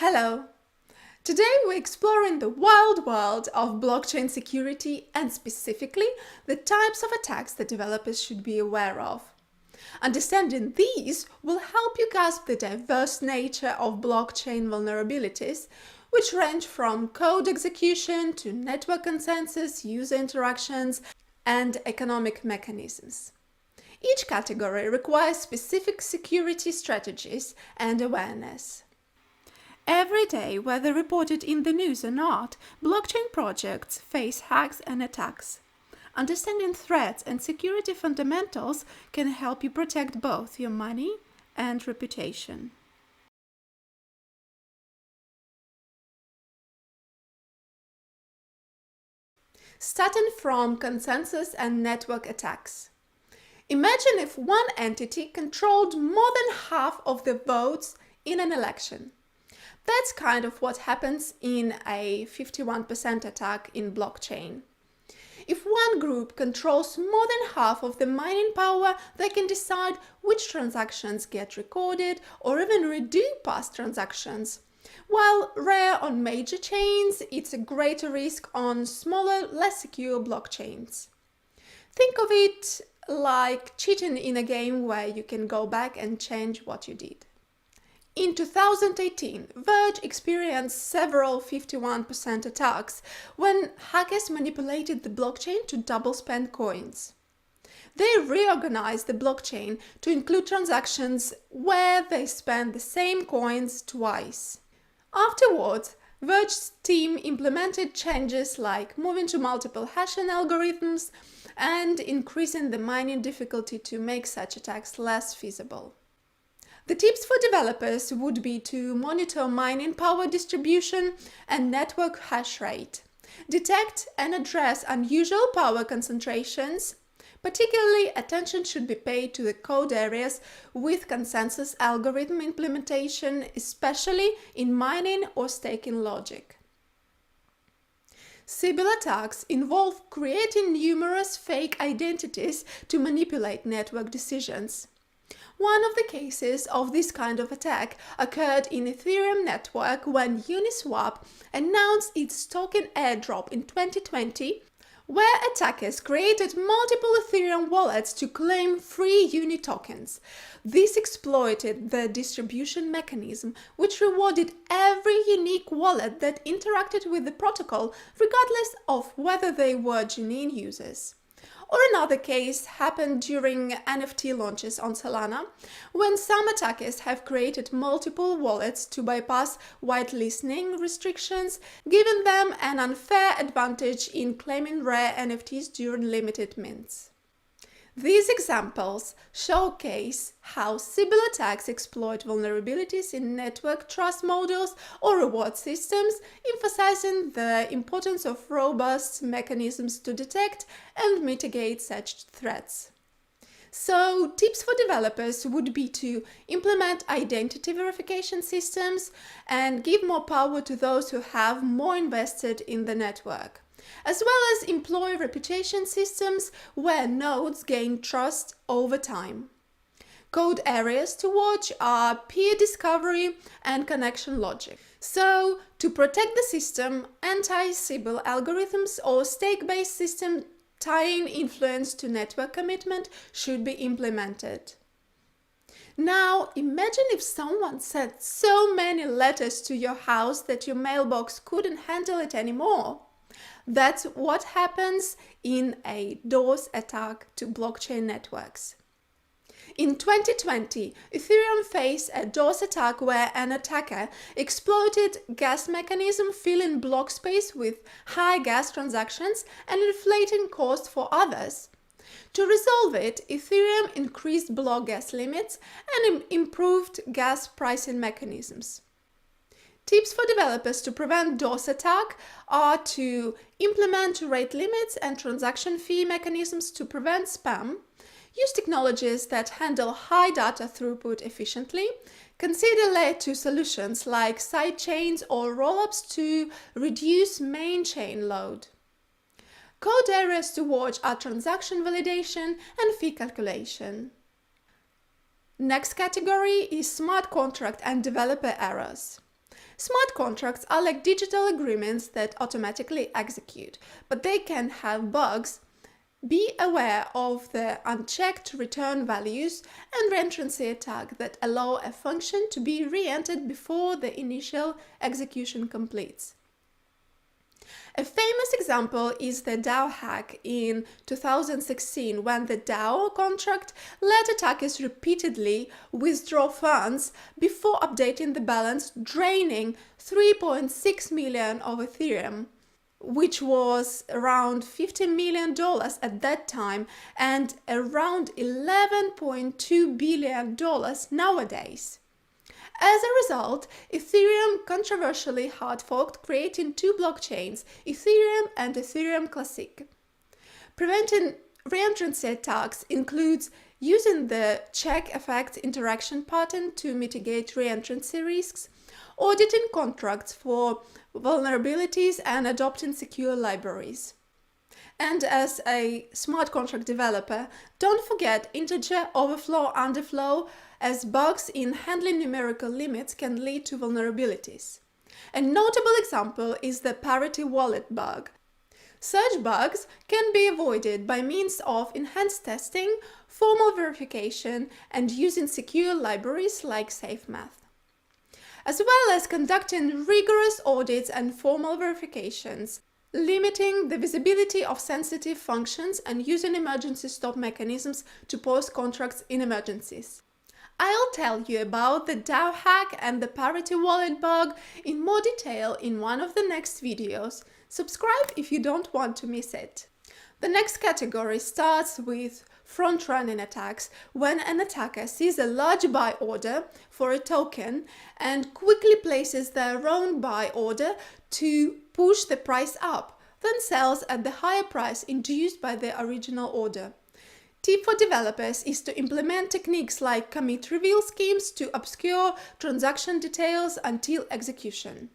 Hello! Today we're exploring the wild world of blockchain security and specifically the types of attacks that developers should be aware of. Understanding these will help you grasp the diverse nature of blockchain vulnerabilities, which range from code execution to network consensus, user interactions, and economic mechanisms. Each category requires specific security strategies and awareness. Every day, whether reported in the news or not, blockchain projects face hacks and attacks. Understanding threats and security fundamentals can help you protect both your money and reputation. Starting from consensus and network attacks. Imagine if one entity controlled more than half of the votes in an election. That's kind of what happens in a 51% attack in blockchain. If one group controls more than half of the mining power, they can decide which transactions get recorded or even redo past transactions. While rare on major chains, it's a greater risk on smaller, less secure blockchains. Think of it like cheating in a game where you can go back and change what you did. In 2018, Verge experienced several 51% attacks when hackers manipulated the blockchain to double spend coins. They reorganized the blockchain to include transactions where they spent the same coins twice. Afterwards, Verge's team implemented changes like moving to multiple hashing algorithms and increasing the mining difficulty to make such attacks less feasible. The tips for developers would be to monitor mining power distribution and network hash rate, detect and address unusual power concentrations. Particularly, attention should be paid to the code areas with consensus algorithm implementation, especially in mining or staking logic. Sybil attacks involve creating numerous fake identities to manipulate network decisions. One of the cases of this kind of attack occurred in Ethereum network when Uniswap announced its token airdrop in 2020, where attackers created multiple Ethereum wallets to claim free Uni tokens. This exploited the distribution mechanism, which rewarded every unique wallet that interacted with the protocol, regardless of whether they were genuine users. Or another case happened during NFT launches on Solana, when some attackers have created multiple wallets to bypass whitelisting restrictions, giving them an unfair advantage in claiming rare NFTs during limited mints. These examples showcase how Sybil attacks exploit vulnerabilities in network trust models or reward systems, emphasizing the importance of robust mechanisms to detect and mitigate such threats. So, tips for developers would be to implement identity verification systems and give more power to those who have more invested in the network, as well as employ reputation systems where nodes gain trust over time. Code areas to watch are peer discovery and connection logic. So, to protect the system, anti-Sybil algorithms or stake-based system tying influence to network commitment should be implemented. Now, imagine if someone sent so many letters to your house that your mailbox couldn't handle it anymore. That's what happens in a DOS attack to blockchain networks. In 2020, Ethereum faced a DOS attack where an attacker exploited gas mechanism filling block space with high gas transactions and inflating costs for others. To resolve it, Ethereum increased block gas limits and improved gas pricing mechanisms. Tips for developers to prevent DOS attack are to implement rate limits and transaction fee mechanisms to prevent spam, use technologies that handle high data throughput efficiently, consider layer 2 solutions like sidechains or rollups to reduce main chain load. Code areas to watch are transaction validation and fee calculation. Next category is smart contract and developer errors. Smart contracts are like digital agreements that automatically execute, but they can have bugs. Be aware of the unchecked return values and reentrancy attack that allow a function to be re-entered before the initial execution completes. A famous example is the DAO hack in 2016, when the DAO contract let attackers repeatedly withdraw funds before updating the balance, draining 3.6 million of Ethereum, which was around $50 million at that time and around $11.2 billion nowadays. As a result, Ethereum controversially hard forked, creating two blockchains, Ethereum and Ethereum Classic. Preventing reentrancy attacks includes using the check effect interaction pattern to mitigate reentrancy risks, auditing contracts for vulnerabilities, and adopting secure libraries. And as a smart contract developer, don't forget integer overflow, underflow, as bugs in handling numerical limits can lead to vulnerabilities. A notable example is the parity wallet bug. Such bugs can be avoided by means of enhanced testing, formal verification, and using secure libraries like SafeMath, as well as conducting rigorous audits and formal verifications, limiting the visibility of sensitive functions, and using emergency stop mechanisms to pause contracts in emergencies. I'll tell you about the DAO hack and the parity wallet bug in more detail in one of the next videos. Subscribe if you don't want to miss it. The next category starts with front-running attacks, when an attacker sees a large buy order for a token and quickly places their own buy order to push the price up, then sells at the higher price induced by the original order. Tip for developers is to implement techniques like commit reveal schemes to obscure transaction details until execution.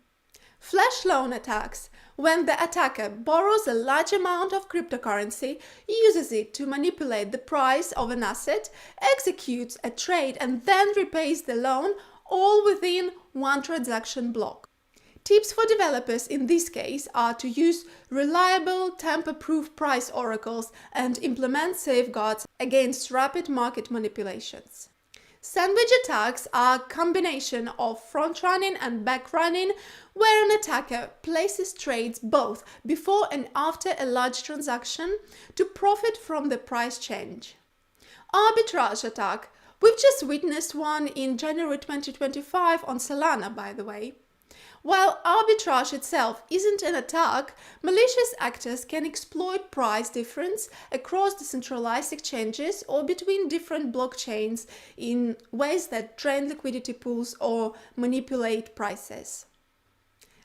Flash loan attacks, when the attacker borrows a large amount of cryptocurrency, uses it to manipulate the price of an asset, executes a trade, and then repays the loan, all within one transaction block. Tips for developers in this case are to use reliable, tamper-proof price oracles and implement safeguards against rapid market manipulations. Sandwich attacks are a combination of front-running and back-running, where an attacker places trades both before and after a large transaction to profit from the price change. Arbitrage attack. We've just witnessed one in January 2025 on Solana, by the way. While arbitrage itself isn't an attack, malicious actors can exploit price difference across decentralized exchanges or between different blockchains in ways that drain liquidity pools or manipulate prices.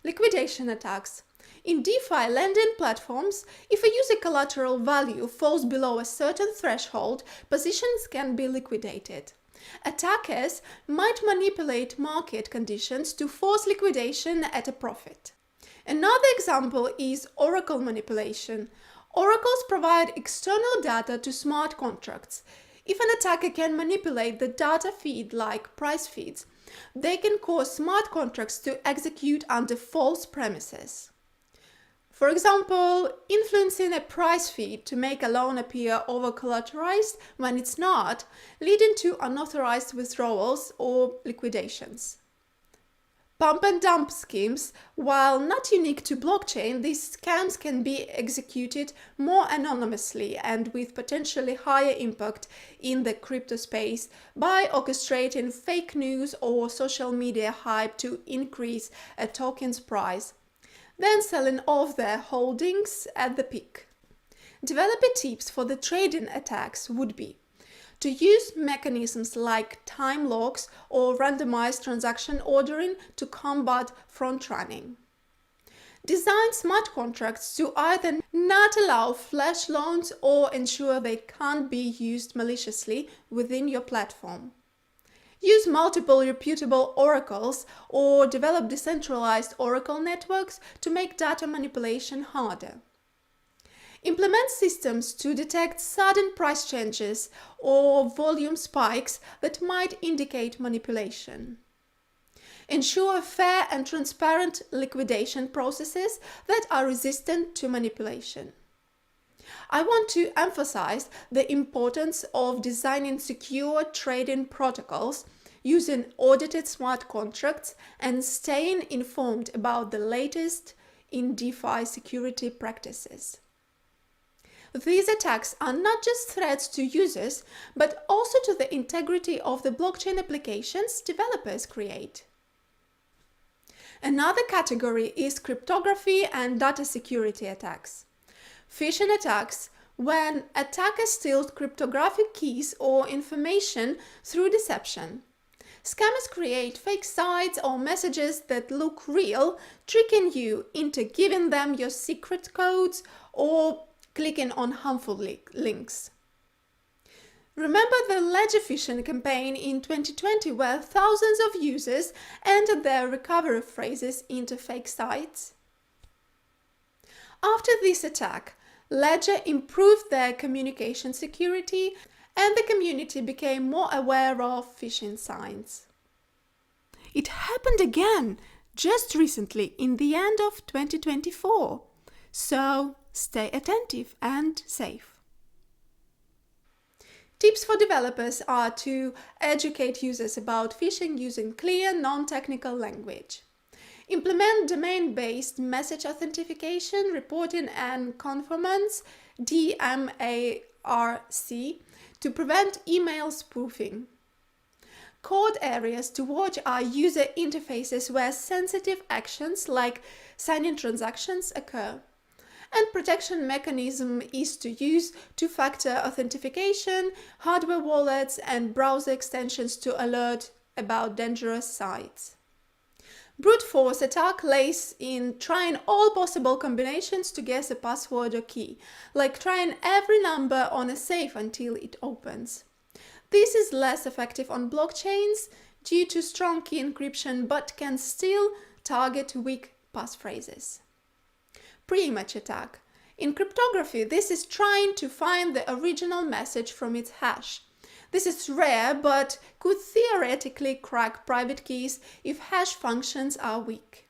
Liquidation attacks. In DeFi lending platforms, if a user collateral value falls below a certain threshold, positions can be liquidated. Attackers might manipulate market conditions to force liquidation at a profit. Another example is oracle manipulation. Oracles provide external data to smart contracts. If an attacker can manipulate the data feed like price feeds, they can cause smart contracts to execute under false premises. For example, influencing a price feed to make a loan appear over-collateralized when it's not, leading to unauthorized withdrawals or liquidations. Pump and dump schemes, while not unique to blockchain, these scams can be executed more anonymously and with potentially higher impact in the crypto space by orchestrating fake news or social media hype to increase a token's price, then selling off their holdings at the peak. Developer tips for the trading attacks would be to use mechanisms like time locks or randomized transaction ordering to combat front-running. Design smart contracts to either not allow flash loans or ensure they can't be used maliciously within your platform. Use multiple reputable oracles or develop decentralized oracle networks to make data manipulation harder. Implement systems to detect sudden price changes or volume spikes that might indicate manipulation. ensure fair and transparent liquidation processes that are resistant to manipulation. I want to emphasize the importance of designing secure trading protocols, using audited smart contracts, and staying informed about the latest in DeFi security practices. These attacks are not just threats to users, but also to the integrity of the blockchain applications developers create. Another category is cryptography and data security attacks. Phishing attacks, when attackers steal cryptographic keys or information through deception. Scammers create fake sites or messages that look real, tricking you into giving them your secret codes or clicking on harmful links. Remember the Ledger phishing campaign in 2020 where thousands of users entered their recovery phrases into fake sites? After this attack, Ledger improved their communication security and the community became more aware of phishing signs. It happened again just recently in the end of 2024. So stay attentive and safe. Tips for developers are to educate users about phishing using clear, non-technical language. Implement domain-based message authentication, reporting and conformance (DMARC) to prevent email spoofing. Code areas to watch are user interfaces where sensitive actions like signing transactions occur. And protection mechanism is to use two-factor authentication, hardware wallets, and browser extensions to alert about dangerous sites. Brute force attack lays in trying all possible combinations to guess a password or key, like trying every number on a safe until it opens. This is less effective on blockchains due to strong key encryption, but can still target weak passphrases. Pre-image attack. In cryptography, this is trying to find the original message from its hash. This is rare, but could theoretically crack private keys if hash functions are weak.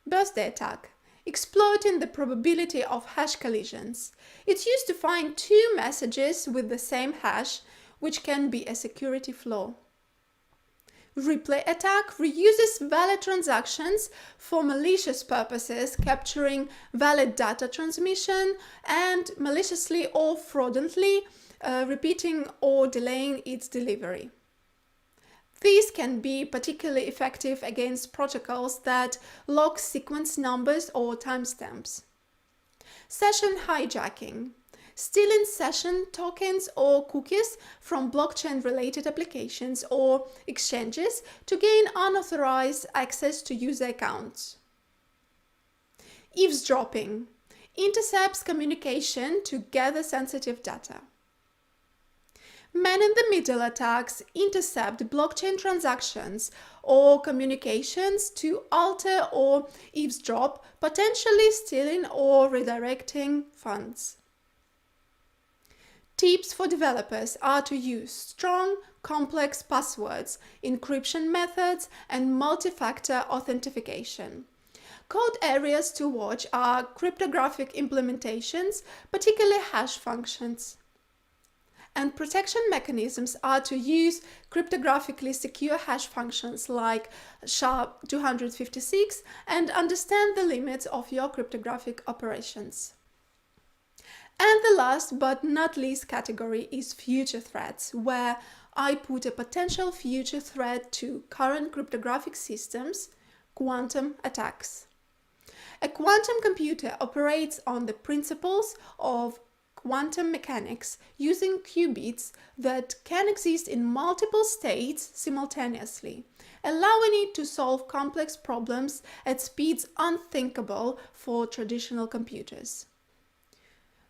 Birthday attack. Exploiting the probability of hash collisions. It's used to find two messages with the same hash, which can be a security flaw. Replay attack reuses valid transactions for malicious purposes, capturing valid data transmission and maliciously or fraudulently repeating or delaying its delivery. These can be particularly effective against protocols that lock sequence numbers or timestamps. Session hijacking. Stealing session tokens or cookies from blockchain-related applications or exchanges to gain unauthorized access to user accounts. Eavesdropping intercepts communication to gather sensitive data. Man-in-the-middle attacks intercept blockchain transactions or communications to alter or eavesdrop, potentially stealing or redirecting funds. Tips for developers are to use strong, complex passwords, encryption methods, and multi-factor authentication. Code areas to watch are cryptographic implementations, particularly hash functions. And protection mechanisms are to use cryptographically secure hash functions like SHA-256 and understand the limits of your cryptographic operations. And the last but not least category is future threats, where I put a potential future threat to current cryptographic systems, quantum attacks. A quantum computer operates on the principles of quantum mechanics using qubits that can exist in multiple states simultaneously, allowing it to solve complex problems at speeds unthinkable for traditional computers.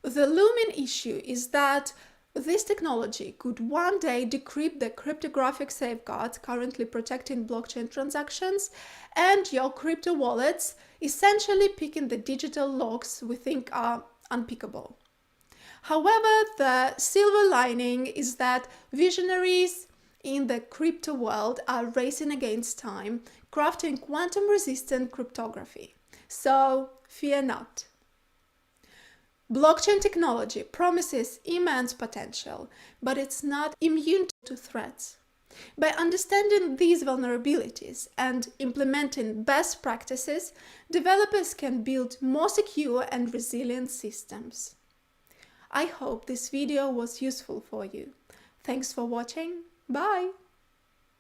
The looming issue is that this technology could one day decrypt the cryptographic safeguards currently protecting blockchain transactions and your crypto wallets, essentially picking the digital locks we think are unpickable. However, the silver lining is that visionaries in the crypto world are racing against time, crafting quantum-resistant cryptography. So, fear not. Blockchain technology promises immense potential, but it's not immune to threats. By understanding these vulnerabilities and implementing best practices, developers can build more secure and resilient systems. I hope this video was useful for you. Thanks for watching. Bye!